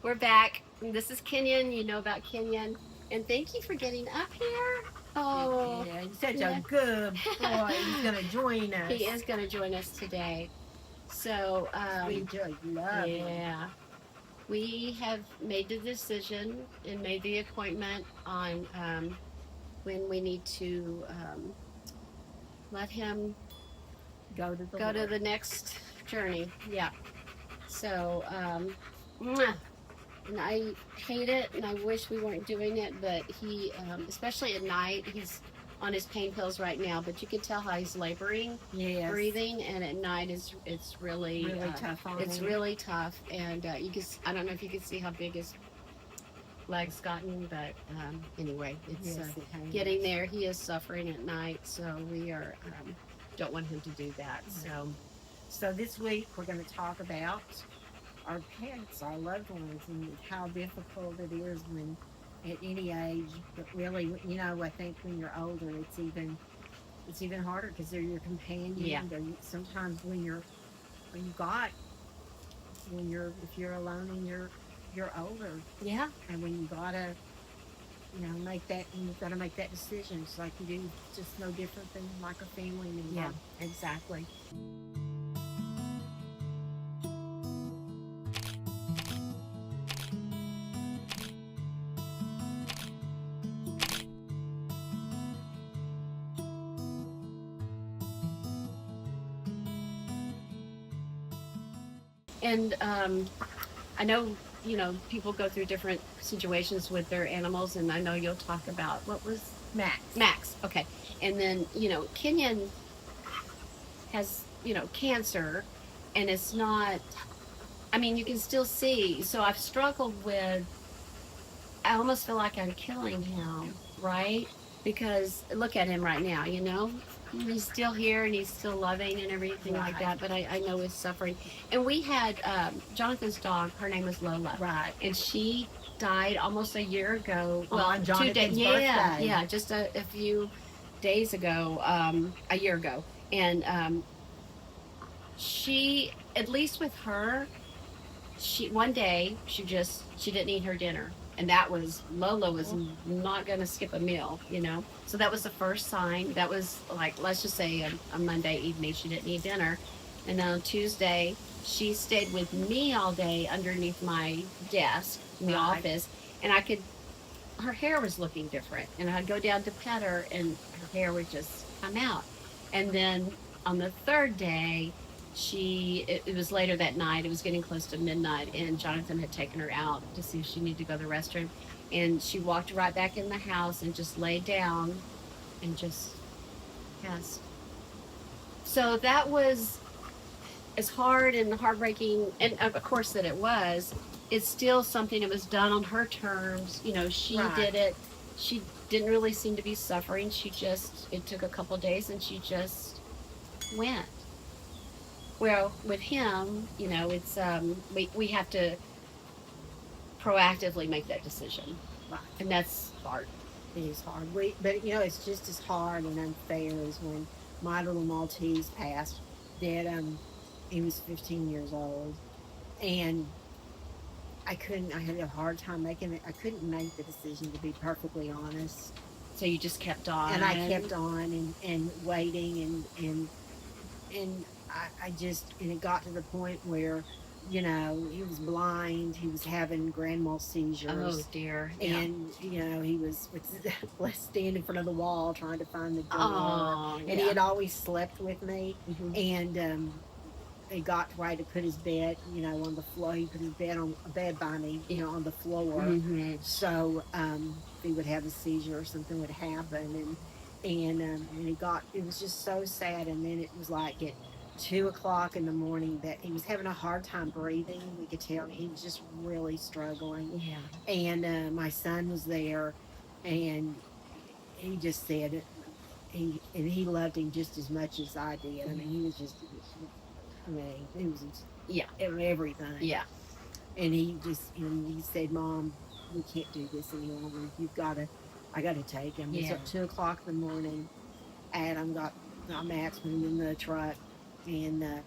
We're back. This is Kenyan. You know about Kenyan. And thank you for getting up here. Oh, Yeah, he's such yeah. a good boy. He's going to join us. He is going to join us today. So, Sweet Joy, love him. yeah, we have made the decision and made the appointment on when we need to let him Go to the go to Lord. the next journey. Yeah. So, mwah. And I hate it, and I wish we weren't doing it. But he, especially at night, he's on his pain pills right now. But you can tell how he's laboring, Yes. breathing, and at night it's really Tough on it's him. really tough. And you can I don't know if you can see how big his legs gotten, but anyway, it's Yes, getting there. He is suffering at night, so we are don't want him to do that. So this week we're going to talk about our pets, our loved ones, and how difficult it is when at any age. But really, I think when you're older, it's even harder because they're your companion. Yeah. Sometimes when you got when you're if you're alone and you're older, Yeah. and when you gotta make that, and you've got to make that decision. It's like you do, just no different than like a family member. Yeah, exactly. And I know, people go through different situations with their animals, and I know you'll talk about what was Max. Max. Okay. And then, Kenyan has, cancer, and it's not, I mean, you can still see. So I've struggled with, I almost feel like I'm killing him, right? Because look at him right now, he's still here and he's still loving and everything like Right. that, but I know he's suffering. And we had Jonathan's dog, her name was Lola. Right. And she died almost a year ago. Well, On Jonathan's yeah, birthday. yeah, just a few days ago, a year ago. And she, at least with her, one day she didn't eat her dinner, and that was Lola was not going to skip a meal, so that was the first sign. That was, like, let's just say a Monday evening she didn't eat dinner, and then on Tuesday she stayed with me all day underneath my desk in the Right. office, and her hair was looking different, and I'd go down to pet her and her hair would just come out. And then on the third day, it was later that night, it was getting close to midnight, and Jonathan had taken her out to see if she needed to go to the restroom, and she walked right back in the house and just laid down and just passed. So that was, as hard and heartbreaking, and of course that it was, it's still something that was done on her terms. She Right. did it. She didn't really seem to be suffering. It took a couple days and she just went. Well, with him, it's we have to proactively make that decision, Right. and that's hard. It is hard. But it's just as hard and unfair as when my little Maltese passed. Dad, he was 15 years old, and I couldn't. I had a hard time making it. I couldn't make the decision, to be perfectly honest. So you just kept on, And I kept on and waiting, and and it got to the point where, he was blind. He was having grand mal seizures. Oh dear. Yeah. And he was stand in front of the wall trying to find the door. Oh, and he had always slept with me. And he got to where I had to put his bed, on the floor. He put his bed on a bed by me, on the floor. So if he would have a seizure or something would happen, and it was just so sad. And then it was like at 2 o'clock in the morning that he was having a hard time breathing. We could tell he was just really struggling. Yeah. And my son was there, and he just said he loved him just as much as I did. I mean, he was just, he was Yeah. everything. Yeah. And he said, "Mom, we can't do this any longer. I got to take him." It's Yeah. up 2 o'clock in the morning. Adam got Max in the truck, and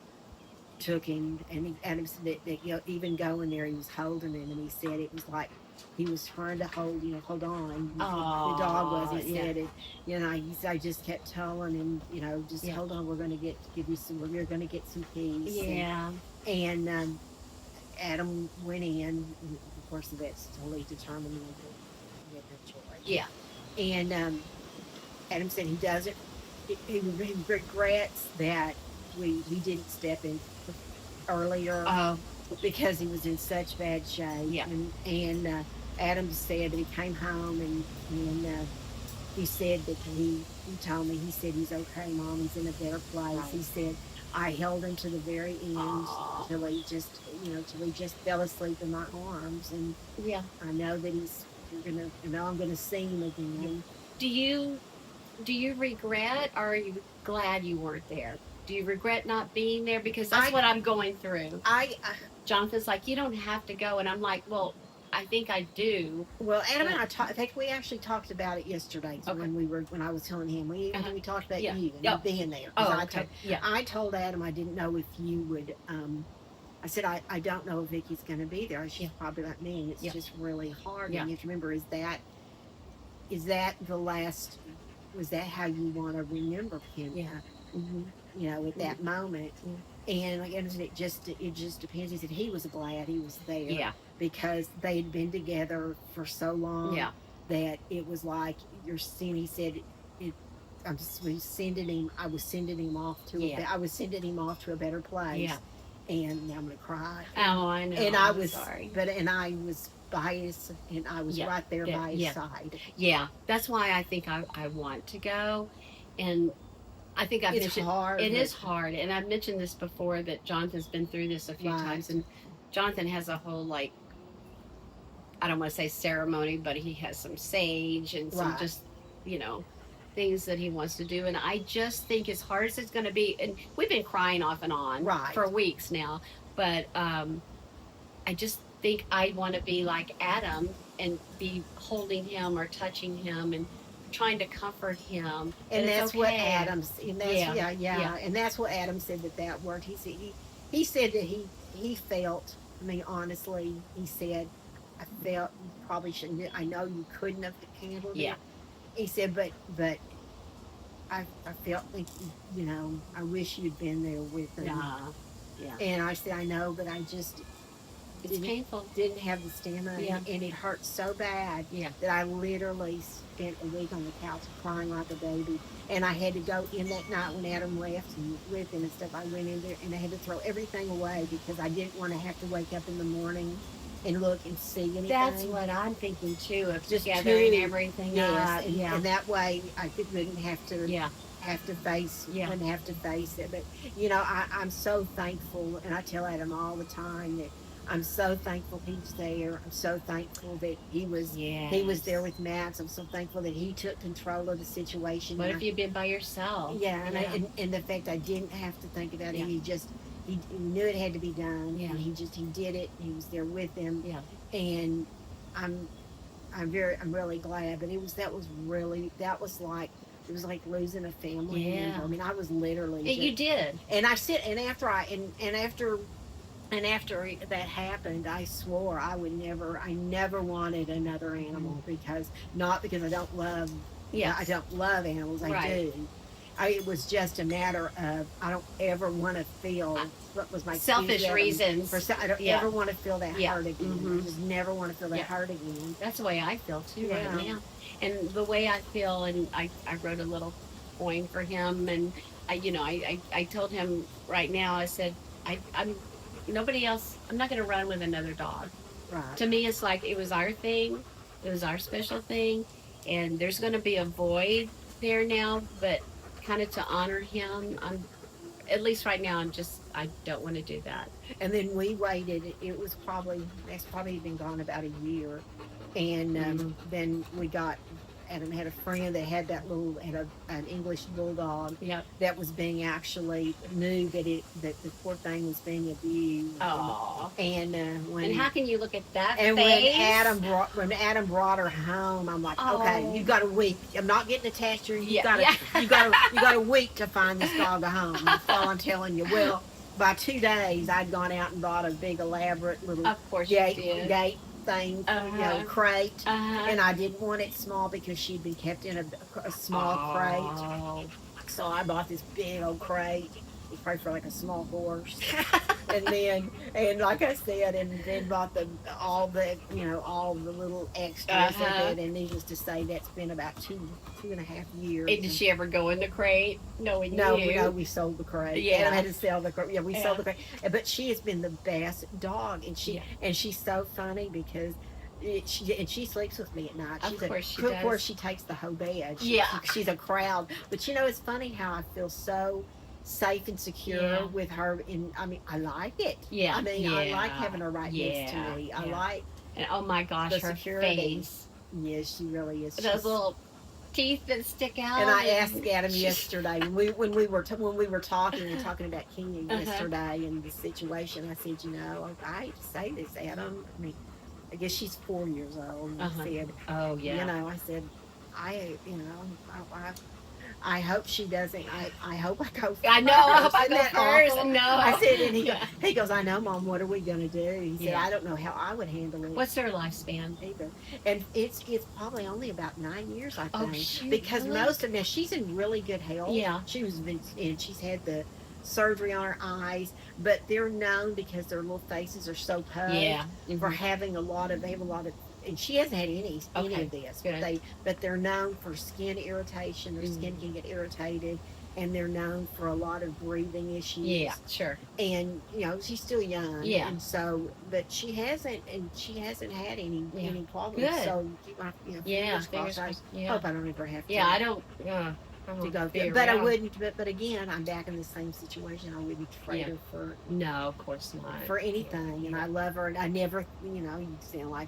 took him, and Adam said that even going there, he was holding him, and he said it was like he was trying to hold on. The dog was. He said it. He said, I just kept telling him, just hold on. We're going to give you some. We're going to get some peace. Yeah. And Adam went in. And of course, the vet's totally determined he had no choice. Yeah. And Adam said he doesn't. He regrets that we didn't step in earlier because he was in such bad shape. Yeah. And Adam said that he came home and he said that he told me, he said he's okay, Mom. He's in a better place. Right. He said I held him to the very end till he just fell asleep in my arms. And yeah, I know that I'm gonna see him again. Do you regret, or are you glad you weren't there? Do you regret not being there? Because that's what I'm going through. Jonathan's like, you don't have to go, and I'm like, well, I think I do. Well, Adam and I think we actually talked about it yesterday when I was telling him we talked about you and you being there. I told Adam I didn't know if you would. I said I don't know if Vicky's going to be there. She's probably like me, and it's just really hard. And you have to remember, is that the last? Was that how you want to remember him? Yeah. Mm-hmm. At that moment. Mm-hmm. And like Adam said, it just depends. He said he was glad he was there. Yeah. Because they had been together for so long. Yeah. That it was like you're seeing. He said, I was sending him off to I was sending him off to a better place. Yeah. And now I'm gonna cry. Oh, I know. And I was sorry. And I was biased, and I was right there by his side. Yeah, that's why I think I want to go, and I think I've mentioned hard. It is hard, and I've mentioned this before that Jonathan's been through this a few times, and Jonathan has a whole I don't want to say ceremony, but he has some sage and some just things that he wants to do, and I just think as hard as it's going to be, and we've been crying off and on for weeks now, but I just think I want to be like Adam and be holding him or touching him and trying to comfort him. And that's what Adam said. And that's what Adam said that worked. He said that he felt, I mean, honestly, he said, I felt you probably shouldn't, I know you couldn't have handled it. He said, but I felt like, I wish you'd been there with him. And I said, I know, but I just... It's painful. Didn't have the stamina, and it hurt so bad that I literally spent a week on the couch crying like a baby. And I had to go in that night when Adam left and with him and stuff. I went in there and I had to throw everything away because I didn't want to have to wake up in the morning and look and see anything. That's what I'm thinking too, of just gathering everything up. And that way I wouldn't have to face it. But I'm so thankful, and I tell Adam all the time that I'm so thankful he's there. I'm so thankful that he was there with Max. I'm so thankful that he took control of the situation. What if you'd been by yourself? And the fact I didn't have to think about it. He knew it had to be done, and he did it. He was there with him, and I'm really glad. But it was like losing a family member. I mean, I was literally you did. And I said, and after that happened, I swore I never wanted another animal, because I don't love animals. I do. It was just a matter of I don't ever want to feel what was my selfish reasons. I don't ever want to feel that hurt again. Mm-hmm. I just never want to feel that hurt again. That's the way I feel too right now. And the way I feel, and I wrote a little poem for him, and I told him right now, I said I'm nobody else. I'm not going to run with another dog. Right. To me, it's like it was our thing. It was our special thing, and there's going to be a void there now. But kind of to honor him, at least right now, I don't want to do that. And then we waited. That's probably been gone about a year, and then we got. Adam had a friend that had an English bulldog that was being knew that the poor thing was being abused. Aww. And how can you look at that? And face? when Adam brought her home, I'm like, okay, you got a week. I'm not getting attached to her. You got a week to find this dog a home. That's all I'm telling you. Well, by 2 days, I'd gone out and bought a big elaborate little Of course you gate did. gate thing, crate, Uh-huh. and I didn't want it small because she'd been kept in a small crate. Oh. So I bought this big old crate. It was probably for like a small horse. And like I said, and then bought all the little extras of Uh-huh. it. And needless to say, that's been about 2.5 years. And did she ever go in the crate knowing No, you? we sold the crate. Yeah. I had to sell the crate. Yeah, we sold Yeah. the crate. But she has been the best dog, and Yeah. she's so funny because she sleeps with me at night. Of course she Of course does. she takes the whole bed. Yeah. She's a crowd. But it's funny how I feel so safe and secure Yeah. with her. And I mean, I like it. Yeah. I mean, I like Yeah. having her right next to Yeah. me. I Yeah. like And oh my gosh, the her security. face. Yes, she really is. Those little teeth that stick out. And I asked Adam yesterday when we were talking about Kenyan yesterday and the situation. I said, I hate to say this, Adam. I mean, I guess she's 4 years old. And I said, oh yeah. I said, I hope she doesn't. I hope I go. I know. I hope I Isn't go that first. awful? No. I said, and Yeah. he goes, I know, Mom. What are we gonna do? He said, Yeah. I don't know how I would handle it. What's their lifespan? Either. And it's probably only about 9 years, I think. Oh, shoot, because really? most of now she's in really good health. Yeah. And she's had the surgery on her eyes, but they're known because their little faces are so puffed Yeah. for having they have a lot of, and she hasn't had any Okay, of this, good. but they're known for skin irritation. Their skin can get irritated, and they're known for a lot of breathing issues. Yeah, sure. And she's still young. Yeah. And so, but she hasn't had any problems. Good. So, Yeah. fingers crossed. I Yeah. hope I don't ever have to. Yeah. I don't. To go be through. But I around. wouldn't. But again, I'm back in the same situation. I wouldn't trade Yeah. her No, of course not. for anything. And I love her. And I never, you sound like,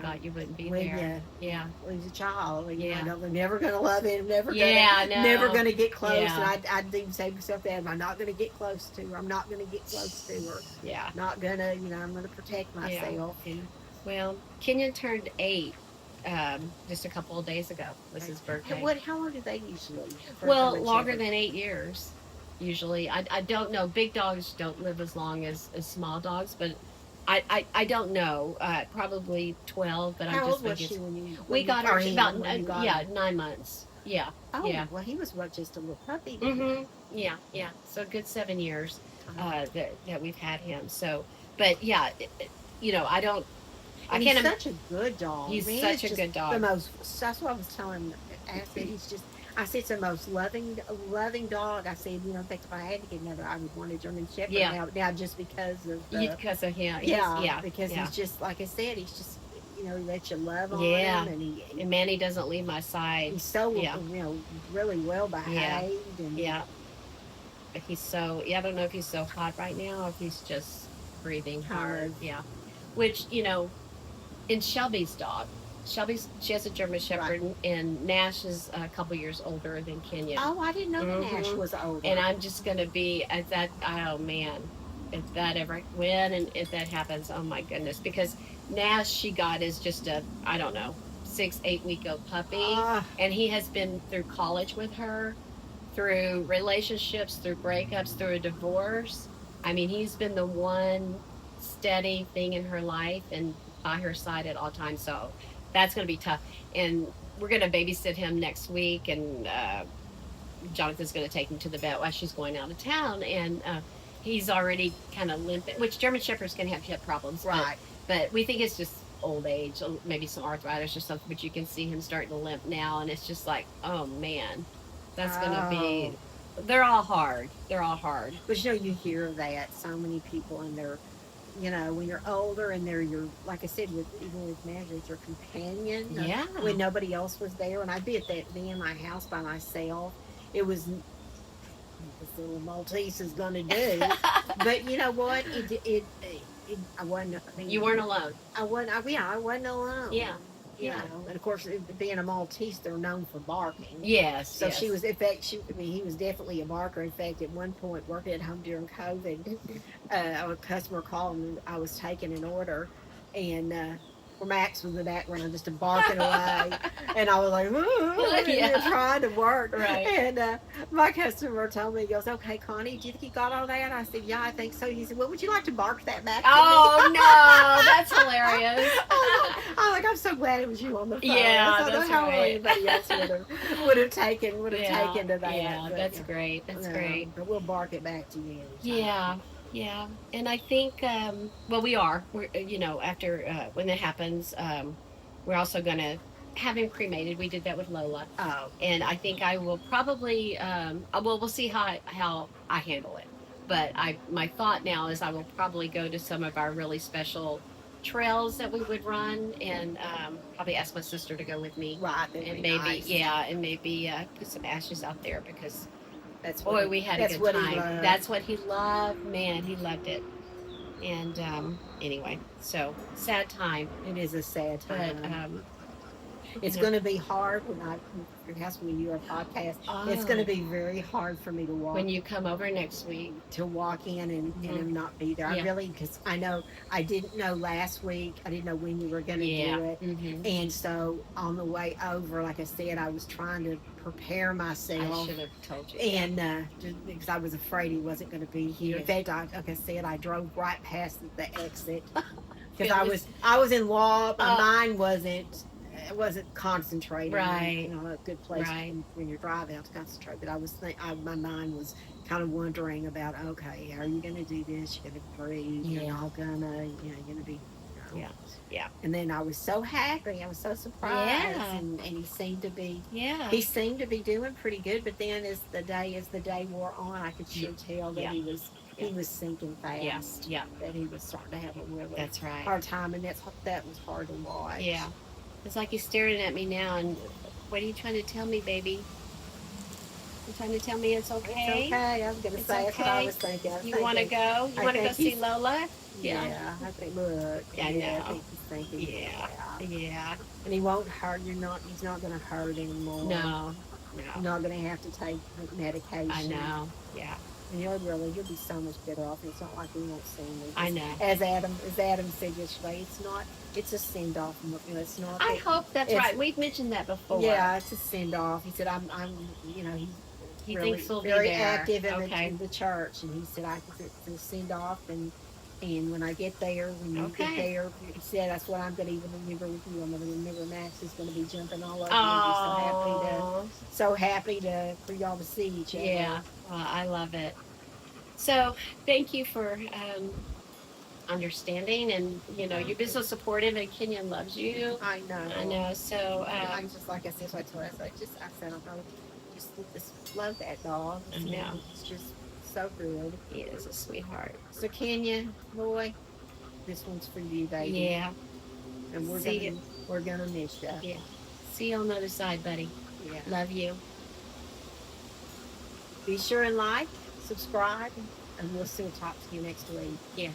God, you wouldn't be when there. you Yeah. lose a child. Yeah. They're never gonna love him. Never Yeah, gonna. I know. Never gonna get close. Yeah. And I'd even say to myself that I'm not gonna get close to her. I'm not gonna get close to her. Yeah. Not gonna. I'm gonna protect myself. And Well, Kenyan turned 8 just a couple of days ago. Was his birthday. How long do they usually? for Well, German longer Shepherds? than 8 years. Usually, I don't know. Big dogs don't live as long as small dogs, but I don't know. Probably 12, but How I'm old just was thinking. she when you? We got her about when you got her? 9 months. Yeah. Oh, Yeah. well, he was just a little puppy. Yeah. Yeah. So a good 7 years Uh-huh. that we've had him. So, but yeah, I don't. And I can't. he's such a good dog. He's I mean, such he's a good The dog. most. That's what I was telling. I said I said it's the most loving dog. I said, in fact, if I had to get another, I would want a German Shepherd. Yeah. Now just because of Because of him. because yeah. he's just like I said, he's just he lets you love on Yeah. him, and And Manny doesn't leave my side. he's so Yeah. really well behaved. And Yeah. He's so, I don't know if he's so hot right now or if he's just breathing hard. Yeah. Which, in Shelby's dog, she has a German Shepherd, and Nash is a couple years older than Kenyan. Oh, I didn't know that Nash was older. And I'm just going to be at that, oh man, if that happens, oh my goodness. Because Nash she got is just a, I don't know, 6-8 week old puppy. And he has been through college with her, through relationships, through breakups, through a divorce. I mean, he's been the one steady thing in her life and by her side at all times. So that's going to be tough. And we're going to babysit him next week, and Jonathan's going to take him to the vet while she's going out of town. And he's already kind of limping, which German Shepherds can have hip problems. Right. But we think it's just old age, maybe some arthritis or something. But you can see him starting to limp now, and it's just like, oh man, that's going to be. They're all hard. They're all hard. But you hear that so many people, and they're, when you're older, and they're your, like I said, even with Nash, it's your companion. Yeah. When nobody else was there, and I'd be in my house by myself. It was this little Maltese is going to do. But you know what? I wasn't. I mean, You weren't alone. I wasn't. I wasn't alone. Yeah. You know, and of course, being a Maltese, they're known for barking. Yes. So yes. she was, in fact, he was definitely a barker. In fact, at one point, working at home during COVID, a customer called and I was taking an order, and where Max was in the background just barking away, and I was like, you're trying to work. Right. And my customer told me, he goes, "Okay, Connie, do you think you got all that?" I said, "Yeah, I think so." He said, "Well, would you like to bark that back to me?" Oh no, that's hilarious. I'm like, I'm so glad it was you on the phone. Yeah, I don't that's know how right. anybody else would have taken to that. Yeah, But, that's great. That's great. But we'll bark it back to you. Yeah, yeah. And I think, well, we are. We're, after when that happens, we're also going to have him cremated. We did that with Lola. Oh. And I think I will probably, well, we'll see how I handle it. But my thought now is I will probably go to some of our really special trails that we would run, and probably ask my sister to go with me. Right. And maybe, nice. and maybe put some ashes out there, because that's boy, we had a good time. He That's what he loved. Man, he loved it. And anyway, so sad time. It is a sad time. But it's going to be hard when you are podcast. It's going to be very hard for me to walk. When you come over next week. To walk in and not be there. I really, because I know, I didn't know last week. I didn't know when you were going to do it. And so on the way over, like I said, I was trying to prepare myself. I should have told you. And just because I was afraid he wasn't going to be here. In fact, like I said, I drove right past the exit. Because I was in law. My mind wasn't concentrating. Right. A good place when you're driving out to concentrate. But my mind was kind of wondering about, okay, are you going to do this? You're going to breathe. You're all gonna, you're going to be. Yeah. And then I was so happy. I was so surprised. Yeah. And he seemed to be. Yeah. He seemed to be doing pretty good. But then as the day wore on, I could sure tell that he was sinking fast. Yeah. That he was starting to have a really right. hard time, and that was hard to watch. Yeah. It's like he's staring at me now, and what are you trying to tell me, baby? You trying to tell me it's okay? It's okay. I was going to say that's what I was thinking. You want to go? You want to go see Lola? Yeah. I think, look. I know. I think he's thinking. Yeah. And he won't hurt. He's not going to hurt anymore. No. You're not going to have to take medication. I know. Yeah. And you'll be so much better off. It's not like we won't see him. I know. As Adam said yesterday, it's a send off. It's not. I hope that's right. We've mentioned that before. Yeah, it's a send off. He said, he really, thinks we'll very be there. active in the church, and he said, it's a send off, and when I get there, get there, he said, that's what I'm going to even remember with you. I'm going to remember Max is going to be jumping all over you. So happy for y'all to see each other. Yeah, well, I love it. So thank you for understanding, and you've been so supportive, and Kenyan loves you. I know. So I just, like I said, I told her, I said, just love that dog. I know. It's just so good. He is a sweetheart. So Kenya, boy, this one's for you, baby. Yeah. And we're gonna miss you. Yeah. See you on the other side, buddy. Yeah. Love you. Be sure and like, subscribe, and we'll still talk to you next week. Yeah.